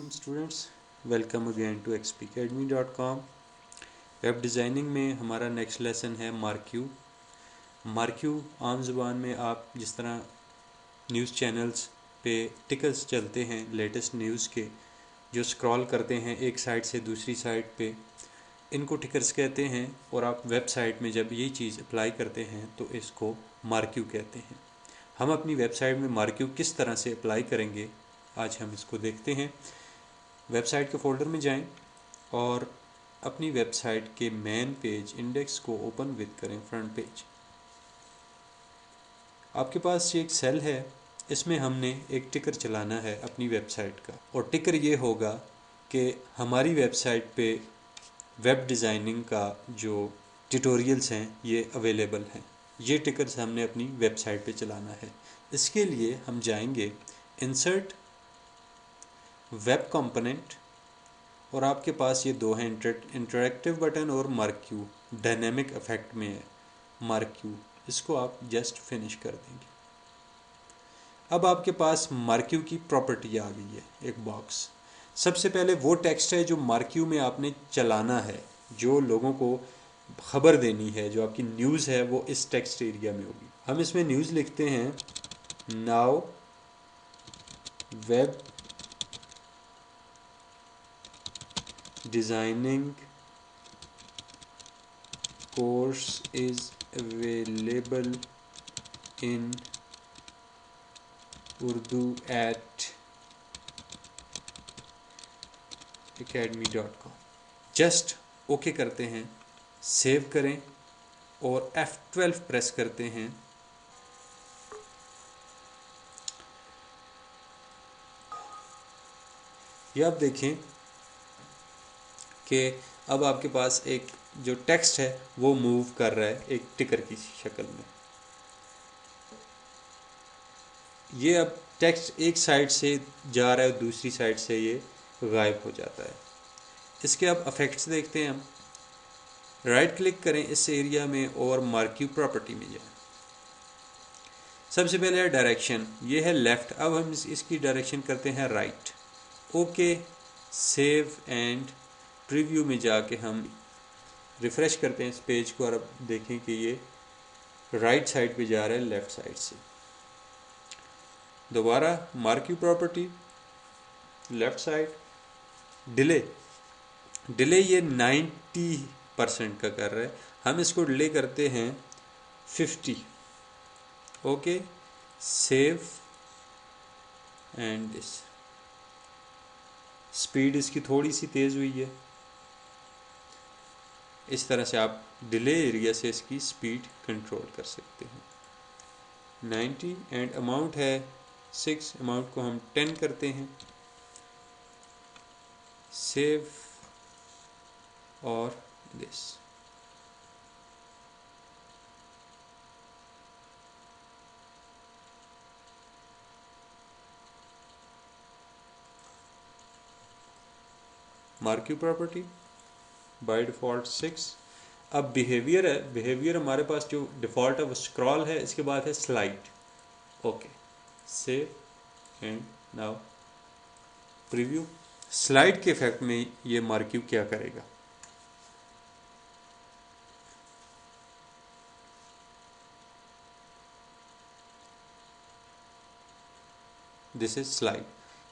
Students welcome again to xpacademy.com. Web designing میں ہمارا next lesson ہے مارکیو. مارکیو عام زبان میں آپ جس طرح نیوز چینلز پہ ٹکرز چلتے ہیں لیٹسٹ نیوز کے، جو اسکرال کرتے ہیں ایک سائٹ سے دوسری سائٹ پہ، ان کو ٹکرز کہتے ہیں. اور آپ ویب سائٹ میں جب یہ چیز اپلائی کرتے ہیں تو اس کو مارکیو کہتے ہیں. ہم اپنی ویب سائٹ میں مارکیو کس طرح سے اپلائی کریں گے، آج ہم اس کو دیکھتے ہیں. ویب سائٹ کے فولڈر میں جائیں اور اپنی ویب سائٹ کے مین پیج انڈیکس کو اوپن وتھ کریں فرنٹ پیج. آپ کے پاس یہ ایک سیل ہے، اس میں ہم نے ایک ٹکر چلانا ہے اپنی ویب سائٹ کا، اور ٹکر یہ ہوگا کہ ہماری ویب سائٹ پہ ویب ڈیزائننگ کا جو ٹیوٹوریلز ہیں یہ اویلیبل ہیں. یہ ٹکرز ہم نے اپنی ویب سائٹ پہ چلانا ہے. اس کے لیے ہم جائیں گے انسرٹ ویب کمپوننٹ، اور آپ کے پاس یہ دو ہیں، انٹریکٹیو بٹن اور مارکیو. ڈائنامک افیکٹ میں ہے مارکیو، اس کو آپ جسٹ فنش کر دیں گے. اب آپ کے پاس مارکیو کی پراپرٹی آ گئی ہے ایک باکس. سب سے پہلے وہ ٹیکسٹ ہے جو مارکیو میں آپ نے چلانا ہے، جو لوگوں کو خبر دینی ہے، جو آپ کی نیوز ہے وہ اس ٹیکسٹ ایریا میں ہوگی. ہم اس میں نیوز لکھتے ہیں، now web designing course is available in Urdu at academy.com. Just okay کرتے ہیں، سیو کریں اور F12 پریس کرتے ہیں. یہ آپ دیکھیں کہ اب آپ کے پاس ایک جو ٹیکسٹ ہے وہ موو کر رہا ہے ایک ٹکر کی شکل میں. یہ اب ٹیکسٹ ایک سائٹ سے جا رہا ہے اور دوسری سائٹ سے یہ غائب ہو جاتا ہے. اس کے اب افیکٹس دیکھتے ہیں. ہم رائٹ کلک کریں اس ایریا میں اور مارکیو پراپرٹی میں جائیں. سب سے پہلے ہے ڈائریکشن، یہ ہے لیفٹ. اب ہم اس کی ڈائریکشن کرتے ہیں right. Okay, save and preview میں جا کے ہم ریفریش کرتے ہیں اس پیج کو، اور اب دیکھیں کہ یہ رائٹ سائڈ پہ جا رہا ہے لیفٹ سائڈ سے. دوبارہ مارکیو پراپرٹی لیفٹ سائڈ. ڈیلے یہ 90% کا کر رہا ہے، ہم اس کو ڈیلے کرتے ہیں 50. Okay, save and this. Speed اس کی تھوڑی سی تیز ہوئی ہے. اس طرح سے آپ ڈیلے ایریا سے اس کی سپیڈ کنٹرول کر سکتے ہیں. 90 اینڈ اماؤنٹ ہے 6، اماؤنٹ کو ہم 10 کرتے ہیں. سیو اور دس. مارکیو پراپرٹی بائی ڈیفالٹ 6. اب بیہیویئر ہے، بیہیویئر ہمارے پاس جو ڈیفالٹ ہے وہ اسکرال ہے. اس کے بعد ہے slide. Okay, save and now preview. Slide کے افیکٹ میں یہ مارکیو کیا کرے گا. دس از سلائڈ،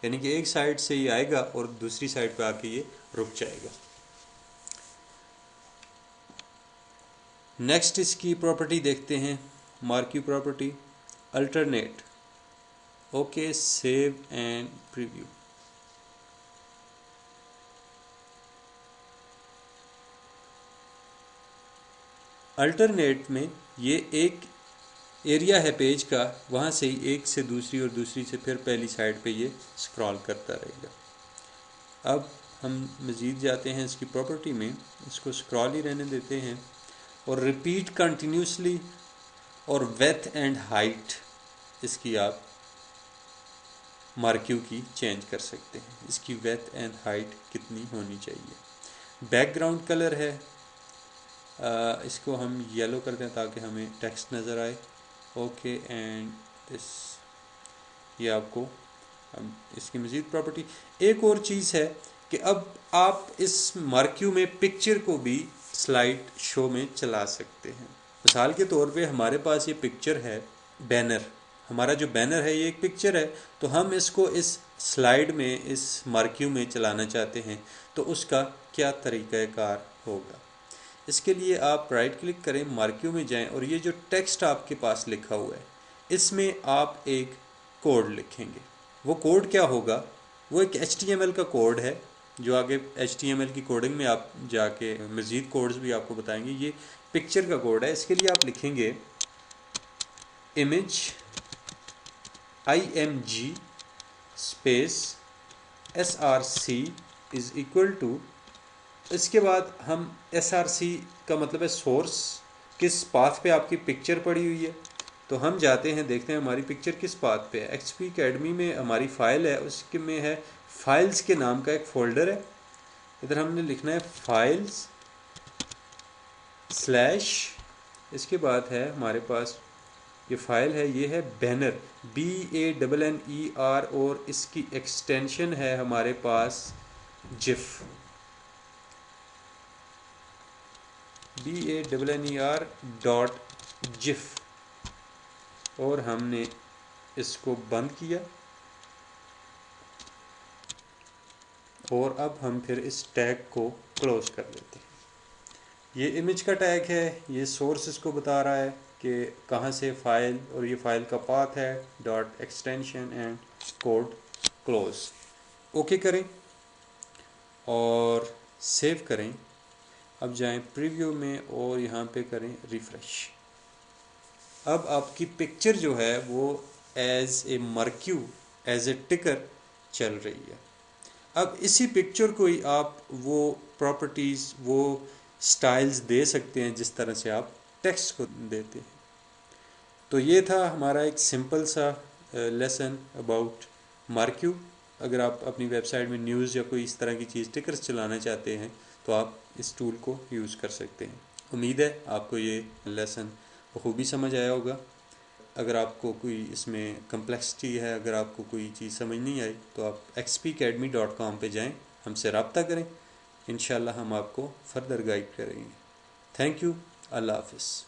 یعنی کہ ایک سائڈ سے یہ آئے گا اور دوسری سائڈ پہ آ کے یہ رک جائے گا. نیکسٹ اس کی پراپرٹی دیکھتے ہیں، marquee property alternate. Okay, save and preview. Alternate میں یہ ایک ایریا ہے پیج کا، وہاں سے ایک سے دوسری اور دوسری سے پھر پہلی سائڈ پہ یہ اسکرال کرتا رہے گا. اب ہم مزید جاتے ہیں اس کی پراپرٹی میں، اس کو اسکرال ہی رہنے دیتے ہیں، اور ریپیٹ کنٹینیوسلی اور ویتھ اینڈ ہائٹ اس کی آپ مارکیو کی چینج کر سکتے ہیں. اس کی ویتھ اینڈ ہائٹ کتنی ہونی چاہیے. بیک گراؤنڈ کلر ہے، اس کو ہم یلو کرتے ہیں تاکہ ہمیں ٹیکسٹ نظر آئے. Okay and this. یہ آپ کو اس کی مزید پراپرٹی. ایک اور چیز ہے کہ اب آپ اس مارکیو میں پکچر کو بھی سلائڈ شو میں چلا سکتے ہیں. مثال کے طور پہ ہمارے پاس یہ پکچر ہے بینر. ہمارا جو بینر ہے یہ ایک پکچر ہے، تو ہم اس کو اس سلائڈ میں اس مارکیو میں چلانا چاہتے ہیں، تو اس کا کیا طریقہ کار ہوگا؟ اس کے لیے آپ رائٹ کلک کریں، مارکیو میں جائیں، اور یہ جو ٹیکسٹ آپ کے پاس لکھا ہوا ہے اس میں آپ ایک کوڈ لکھیں گے. وہ کوڈ کیا ہوگا؟ وہ ایک HTML کا کوڈ ہے جو آگے HTML کی کوڈنگ میں آپ جا کے مزید کوڈز بھی آپ کو بتائیں گے. یہ پکچر کا کوڈ ہے. اس کے لیے آپ لکھیں گے image img space src is equal to. اس کے بعد ہم src کا مطلب ہے سورس، کس پاتھ پہ آپ کی پکچر پڑی ہوئی ہے. تو ہم جاتے ہیں، دیکھتے ہیں ہماری پکچر کس پاتھ پہ ہے. XP Academy میں ہماری فائل ہے، اس کے میں ہے فائلز کے نام کا ایک فولڈر ہے. ادھر ہم نے لکھنا ہے فائلز سلیش، اس کے بعد ہے ہمارے پاس یہ فائل ہے، یہ ہے بینر BANNER، اور اس کی ایکسٹینشن ہے ہمارے پاس جف BANNER.GIF، اور ہم نے اس کو بند کیا. اور اب ہم پھر اس ٹیگ کو کلوز کر لیتے ہیں. یہ امیج کا ٹیگ ہے، یہ سورس اس کو بتا رہا ہے کہ کہاں سے فائل، اور یہ فائل کا پاتھ ہے dot extension and code close. Okay کریں اور سیو کریں. اب جائیں پریویو میں اور یہاں پہ کریں ریفریش. اب آپ کی پکچر جو ہے وہ ایز اے مرکیو، ایز اے ٹکر چل رہی ہے. اب اسی پکچر کو ہی آپ وہ پراپرٹیز، وہ سٹائلز دے سکتے ہیں جس طرح سے آپ ٹیکسٹ کو دیتے ہیں. تو یہ تھا ہمارا ایک سمپل سا لیسن اباؤٹ مارکیو. اگر آپ اپنی ویب سائٹ میں نیوز یا کوئی اس طرح کی چیز ٹکرز چلانا چاہتے ہیں تو آپ اس ٹول کو یوز کر سکتے ہیں. امید ہے آپ کو یہ لیسن بخوبی سمجھ آیا ہوگا. اگر آپ کو کوئی اس میں کمپلیکسٹی ہے، اگر آپ کو کوئی چیز سمجھ نہیں آئی تو آپ xpacademy.com پہ جائیں، ہم سے رابطہ کریں. انشاءاللہ ہم آپ کو فردر گائیڈ کریں گے. Thank you. اللہ حافظ.